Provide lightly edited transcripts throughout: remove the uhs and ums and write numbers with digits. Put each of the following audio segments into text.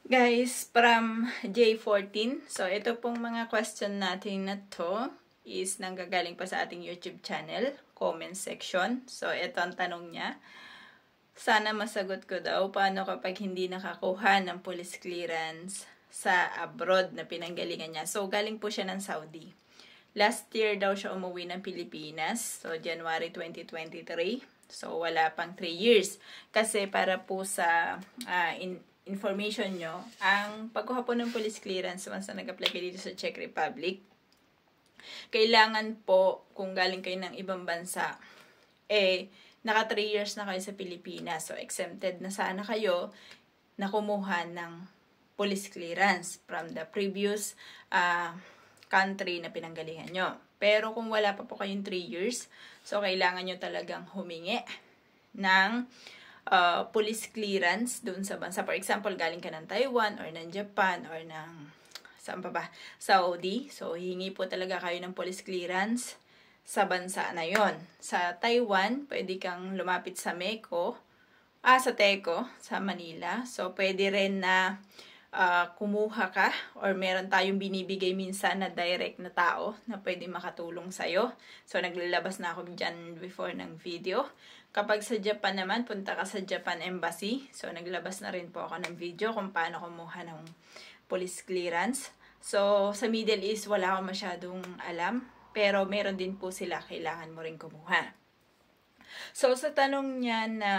Guys, from J14. So, ito pong mga question natin na to is nanggagaling pa sa ating YouTube channel, comment section. So, ito ang tanong niya. Sana masagot ko daw, paano kapag hindi nakakuha ng police clearance sa abroad na pinanggalingan niya. So, galing po siya ng Saudi. Last year daw siya umuwi ng Pilipinas. So, January 2023. So, wala pang 3 years. Kasi para po sa information nyo, ang pagkuha po ng police clearance once na nag-apply kayo dito sa Czech Republic, kailangan po, kung galing kayo ng ibang bansa, naka 3 years na kayo sa Pilipinas. So, exempted na sana kayo na kumuha ng police clearance from the previous country na pinanggalingan nyo. Pero kung wala pa po kayong 3 years, so kailangan nyo talagang humingi ng police clearance dun sa bansa. For example, galing ka ng Taiwan or ng Japan or ng saan pa ba? Saudi. So, hingi po talaga kayo ng police clearance sa bansa na yon. Sa Taiwan, pwede kang lumapit sa sa TECO, sa Manila. So, pwede rin na kumuha ka or meron tayong binibigay minsan na direct na tao na pwede makatulong sa'yo. So, naglalabas na ako dyan before ng video. Kapag sa Japan naman, punta ka sa Japan Embassy. So, naglabas na rin po ako ng video kung paano kumuha ng police clearance. So, sa Middle East, wala akong masyadong alam. Pero, meron din po sila. Kailangan mo rin kumuha. So, sa tanong niya na,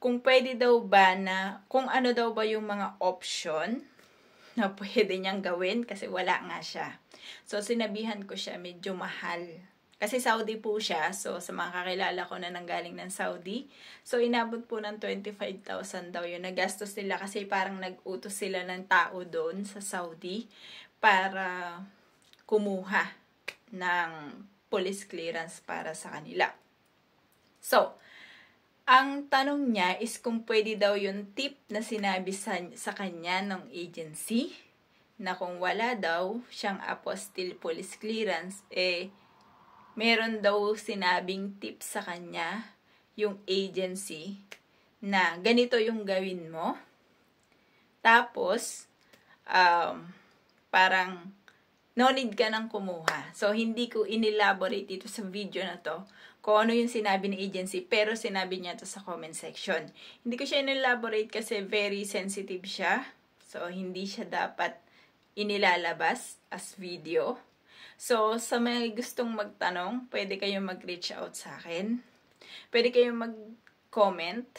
kung pwede daw ba na, kung ano daw ba yung mga option na pwede niyang gawin kasi wala nga siya. So, sinabihan ko siya, medyo mahal. Kasi Saudi po siya. So, sa mga kakilala ko na nanggaling ng Saudi. So, inabot po ng 25,000 daw yun. Nagastos nila kasi parang nag-utos sila ng tao doon sa Saudi para kumuha ng police clearance para sa kanila. So, ang tanong niya is kung pwede daw yung tip na sinabi sa kanya ng agency na kung wala daw siyang apostille police clearance, meron daw sinabing tip sa kanya yung agency na ganito yung gawin mo. Tapos, parang no need ka nang kumuha. So, hindi ko inelaborate ito sa video na to kung ano yung sinabi ng agency, pero sinabi niya to sa comment section. Hindi ko siya inelaborate kasi very sensitive siya. So, hindi siya dapat inilalabas as video. So, sa mga gustong magtanong, pwede kayong mag-reach out sa akin. Pwede kayong mag-comment.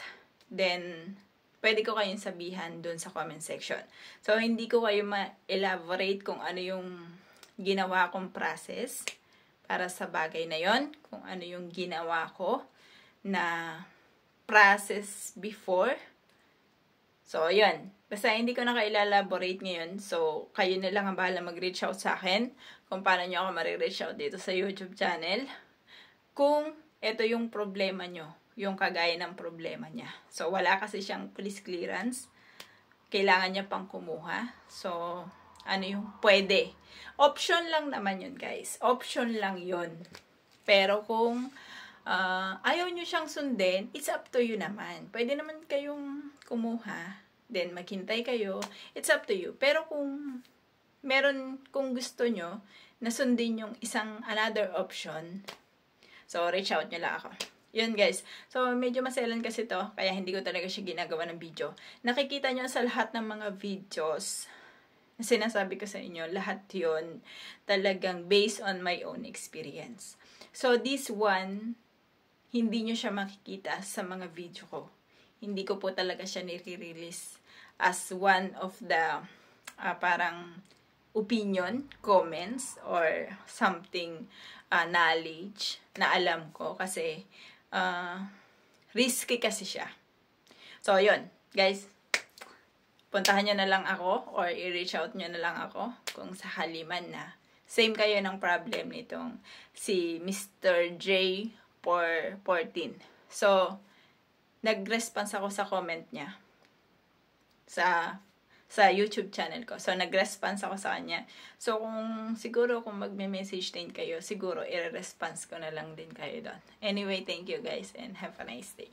Then, pwede ko kayong sabihan dun sa comment section. So, hindi ko kayo ma-elaborate kung ano yung ginawa kong process para sa bagay na yon, kung ano yung ginawa ko na process before. So, yun. Basta hindi ko na ka-elaborate ngayon. So, kayo na lang ang bahala mag-reach out sa akin kung paano nyo ako ma-reach out dito sa YouTube channel. Kung ito yung problema nyo, yung kagaya ng problema niya. So, wala kasi siyang police clearance. Kailangan niya pang kumuha. So, ano yung pwede. Option lang naman yun, guys. Option lang yun. Pero kung ayaw nyo siyang sundin, it's up to you naman. Pwede naman kayong kumuha, then maghintay kayo. It's up to you. Pero kung kung gusto nyo na sundin yung another option, so reach out nyo lang ako. Yun, guys. So, medyo maselan kasi to, kaya hindi ko talaga siya ginagawa ng video. Nakikita nyo sa lahat ng mga videos, sinasabi ko sa inyo, lahat yun talagang based on my own experience. So, this one, hindi nyo siya makikita sa mga video ko. Hindi ko po talaga siya nire-release as one of the parang opinion, comments, or something knowledge na alam ko. Kasi, risky kasi siya. So, yun. Guys, puntahan nyo na lang ako or i-reach out nyo na lang ako kung sakali man na same kayo ng problem nitong si Mr. J14. So, nag-response ako sa comment niya sa YouTube channel ko. So, nag-response ako sa kanya. So, kung magme-message din kayo, siguro i-response ko na lang din kayo doon. Anyway, thank you guys and have a nice day.